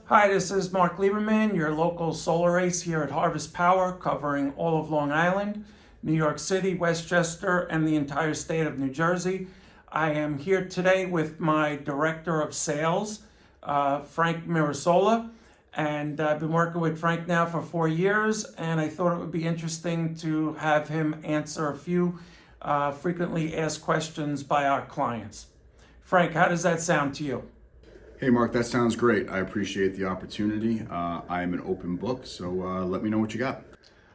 Hi, this is Mark Lieberman, your local solar ace here at Harvest Power, covering all of Long Island, New York City, Westchester, and the entire state of New Jersey. I am here today with my Director of Sales, Frank Mirasola, and I've been working with Frank now for 4 years, and I thought it would be interesting to have him answer a few frequently asked questions by our clients. Frank, how does that sound to you? Hey Mark, that sounds great. I appreciate the opportunity. I am an open book, so let me know what you got.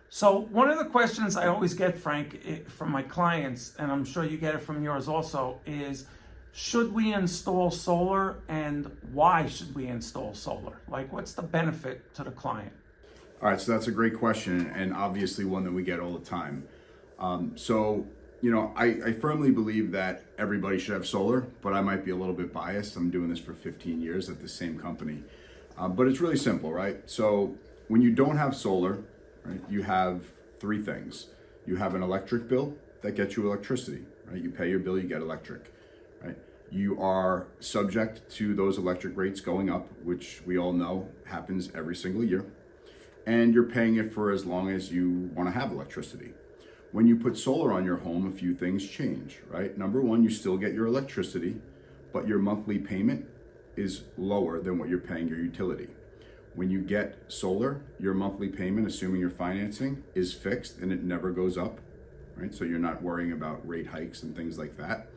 So one of the questions I always get, Frank, from my clients, and I'm sure you get it from yours also, is should we install solar and why should we install solar? Like, what's the benefit to the client? All right, so that's a great question and obviously one that we get all the time. I firmly believe that everybody should have solar, but I might be a little bit biased. I'm doing this for 15 years at the same company. But it's really simple, right? So when you don't have solar, right, you have three things. You have an electric bill that gets you electricity, right? You pay your bill, you get electric, right? You are subject to those electric rates going up, which we all know happens every single year. And you're paying it for as long as you want to have electricity. When you put solar on your home, a few things change, right? Number one, you still get your electricity, but your monthly payment is lower than what you're paying your utility. When you get solar, your monthly payment, assuming you're financing, is fixed and it never goes up, right? So you're not worrying about rate hikes and things like that.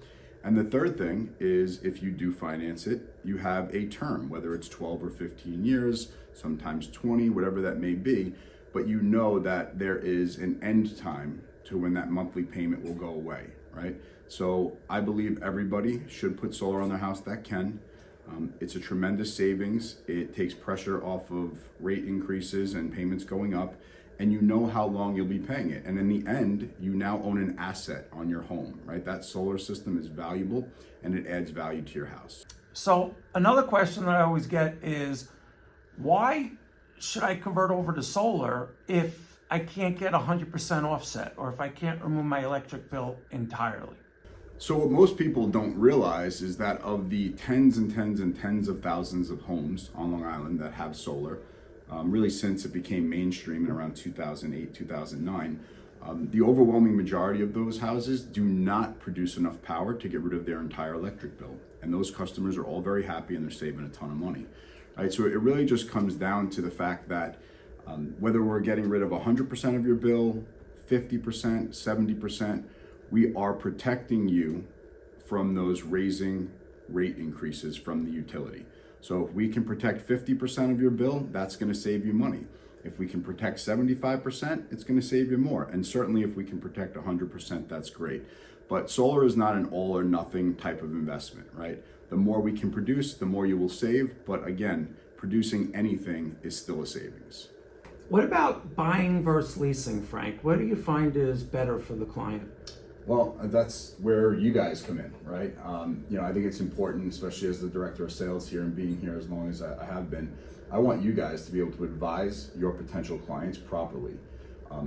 And the third thing is if you do finance it, you have a term, whether it's 12 or 15 years, sometimes 20, whatever that may be, but you know that there is an end time to when that monthly payment will go away, right? So I believe everybody should put solar on their house that can. It's a tremendous savings. It takes pressure off of rate increases and payments going up, and you know how long you'll be paying it. And in the end, you now own an asset on your home, right? That solar system is valuable and it adds value to your house. So another question that I always get is, why should I convert over to solar if I can't get 100% offset, or if I can't remove my electric bill entirely? So what most people don't realize is that of the tens and tens and tens of thousands of homes on Long Island that have solar, really since it became mainstream in around 2008, 2009, the overwhelming majority of those houses do not produce enough power to get rid of their entire electric bill. And those customers are all very happy and they're saving a ton of money. Right? So it really just comes down to the fact that whether we're getting rid of 100% of your bill, 50%, 70%, we are protecting you from those raising rate increases from the utility. So if we can protect 50% of your bill, that's going to save you money. If we can protect 75%, it's going to save you more. And certainly if we can protect 100%, that's great. But solar is not an all or nothing type of investment, right? The more we can produce, the more you will save. But again, producing anything is still a savings. What about buying versus leasing, Frank? What do you find is better for the client? Well, that's where you guys come in, right? I think it's important, especially as the director of sales here and being here as long as I have been, I want you guys to be able to advise your potential clients properly.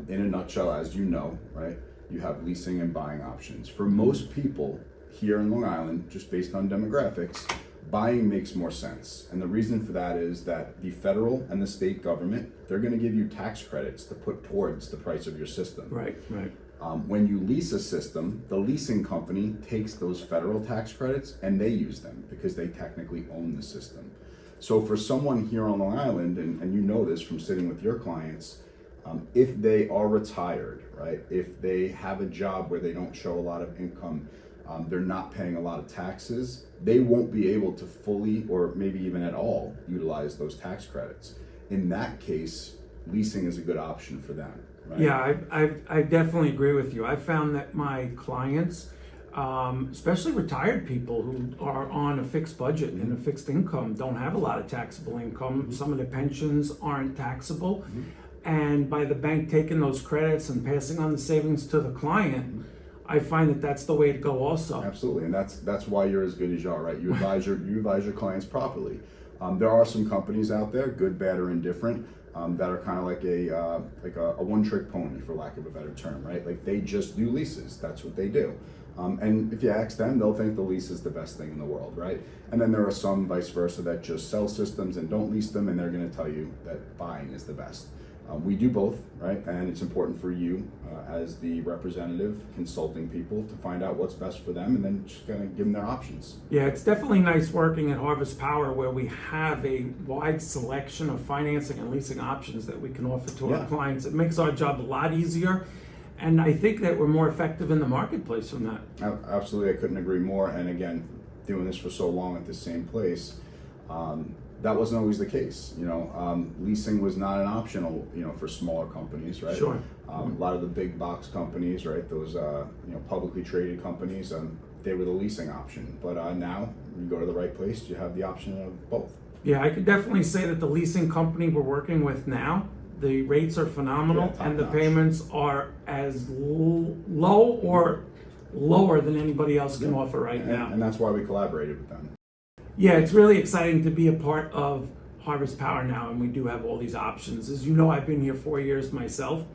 In a nutshell, as you know, right, you have leasing and buying options. For most people here in Long Island, just based on demographics, buying makes more sense. And the reason for that is that the federal and the state government, they're going to give you tax credits to put towards the price of your system. Right. When you lease a system, the leasing company takes those federal tax credits and they use them because they technically own the system. So for someone here on Long Island, and you know this from sitting with your clients, if they are retired, right, if they have a job where they don't show a lot of income, they're not paying a lot of taxes, they won't be able to fully or maybe even at all utilize those tax credits. In that case, leasing is a good option for them. Right? Yeah, I definitely agree with you. I found that my clients, especially retired people who are on a fixed budget and a fixed income, don't have a lot of taxable income. Mm-hmm. Some of the pensions aren't taxable. Mm-hmm. And by the bank taking those credits and passing on the savings to the client, I find that that's the way to go also. Absolutely, and that's why you're as good as you are, right? You advise your clients properly. There are some companies out there, good, bad, or indifferent, that are kind of like a one-trick pony, for lack of a better term, right? Like they just do leases. That's what they do. And if you ask them, they'll think the lease is the best thing in the world, right? And then there are some vice versa that just sell systems and don't lease them, and they're going to tell you that buying is the best. We do both, right? And it's important for you as the representative consulting people to find out what's best for them and then just kind of give them their options. Yeah, it's definitely nice working at Harvest Power where we have a wide selection of financing and leasing options that we can offer to our clients. It makes our job a lot easier, and I think that we're more effective in the marketplace from that. Absolutely, I couldn't agree more. And again, doing this for so long at the same place, that wasn't always the case. Leasing was not an optional, for smaller companies, right? Sure. A lot of the big box companies, right? Those, publicly traded companies, they were the leasing option. But now, you go to the right place, you have the option of both. Yeah, I could definitely say that the leasing company we're working with now, the rates are phenomenal, and the payments are as low or lower than anybody else can offer right now. And that's why we collaborated with them. Yeah, it's really exciting to be a part of Harvest Power now, and we do have all these options. As you know, I've been here 4 years myself,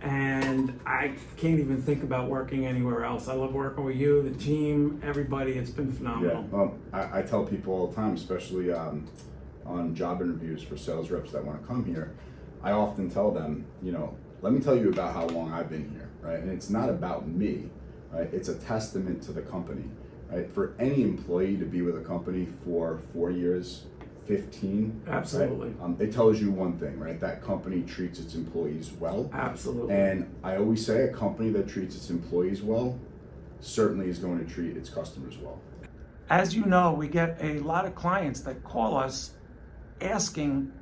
and I can't even think about working anywhere else. I love working with you, the team, everybody. It's been phenomenal. Yeah, well, I tell people all the time, especially on job interviews for sales reps that want to come here, I often tell them, let me tell you about how long I've been here, right? And it's not about me, right? It's a testament to the company. Right? For any employee to be with a company for 4 years, 15, absolutely, right? It tells you one thing, right? That company treats its employees well. Absolutely. And I always say a company that treats its employees well certainly is going to treat its customers well. As you know, we get a lot of clients that call us asking,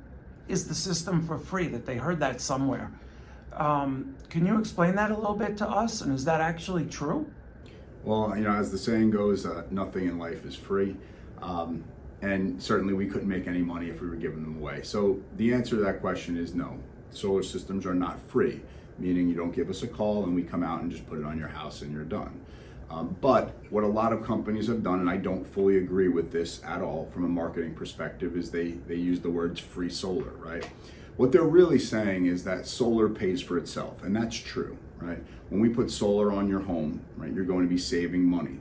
is the system for free? That they heard that somewhere. Can you explain that a little bit to us? And is that actually true? Well, as the saying goes, nothing in life is free. And certainly we couldn't make any money if we were giving them away. So the answer to that question is no. Solar systems are not free, meaning you don't give us a call and we come out and just put it on your house and you're done. But what a lot of companies have done, and I don't fully agree with this at all from a marketing perspective, is they use the words free solar, right? What they're really saying is that solar pays for itself, and that's true, right? When we put solar on your home, right, you're going to be saving money.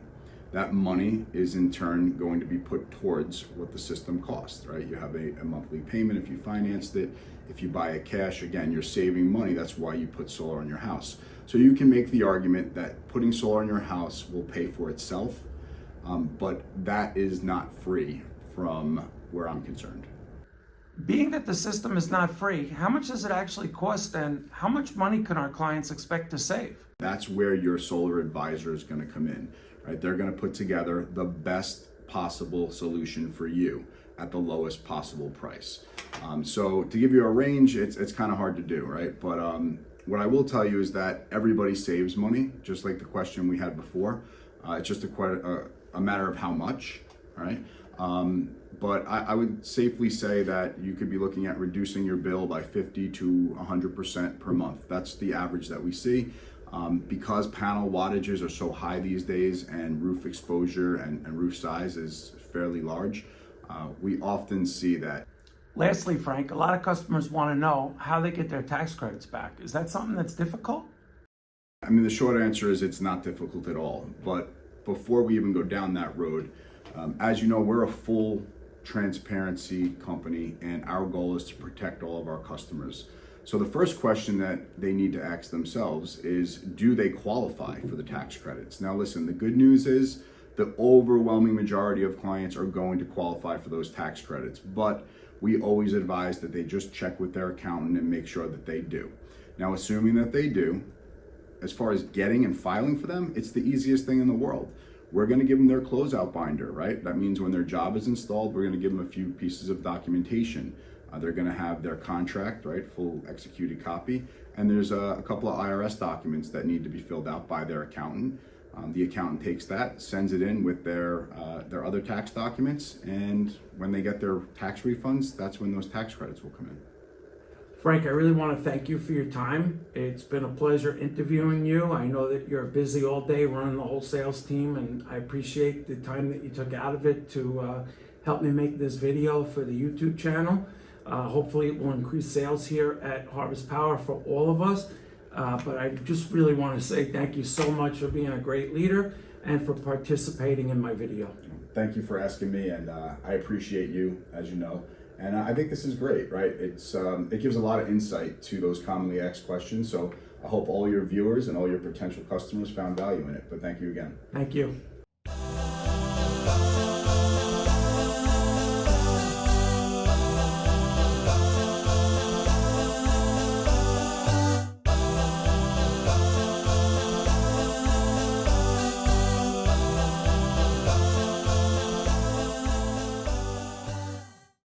That money is in turn going to be put towards what the system costs, right? You have a monthly payment if you financed it. If you buy it cash, again, you're saving money. That's why you put solar on your house. So you can make the argument that putting solar on your house will pay for itself, but that is not free from where I'm concerned. Being that the system is not free, how much does it actually cost, and how much money can our clients expect to save? That's where your solar advisor is going to come in, right? They're going to put together the best possible solution for you at the lowest possible price. So to give you a range, it's kind of hard to do, right? But what I will tell you is that everybody saves money, just like the question we had before. It's just a matter of how much, right? But I would safely say that you could be looking at reducing your bill by 50 to 100% per month. That's the average that we see. Because panel wattages are so high these days and roof exposure and roof size is fairly large, we often see that. Lastly, Frank, a lot of customers want to know how they get their tax credits back. Is that something that's difficult? I mean, the short answer is it's not difficult at all. But before we even go down that road, as you know, we're a full transparency company, and our goal is to protect all of our customers. So the first question that they need to ask themselves is, do they qualify for the tax credits? Now listen, the good news is the overwhelming majority of clients are going to qualify for those tax credits, but we always advise that they just check with their accountant and make sure that they do. Now, assuming that they do, as far as getting and filing for them, it's the easiest thing in the world. We're going to give them their closeout binder, right? That means when their job is installed, we're going to give them a few pieces of documentation. They're going to have their contract, right? Full executed copy. And there's a couple of IRS documents that need to be filled out by their accountant. The accountant takes that, sends it in with their other tax documents, and when they get their tax refunds, that's when those tax credits will come in. Frank, I really want to thank you for your time. It's been a pleasure interviewing you. I know that you're busy all day running the whole sales team, and I appreciate the time that you took out of it to help me make this video for the YouTube channel. Hopefully it will increase sales here at Harvest Power for all of us. But I just really want to say thank you so much for being a great leader and for participating in my video. Thank you for asking me, and I appreciate you, as you know. And I think this is great, right? It gives a lot of insight to those commonly asked questions. So I hope all your viewers and all your potential customers found value in it. But thank you again. Thank you.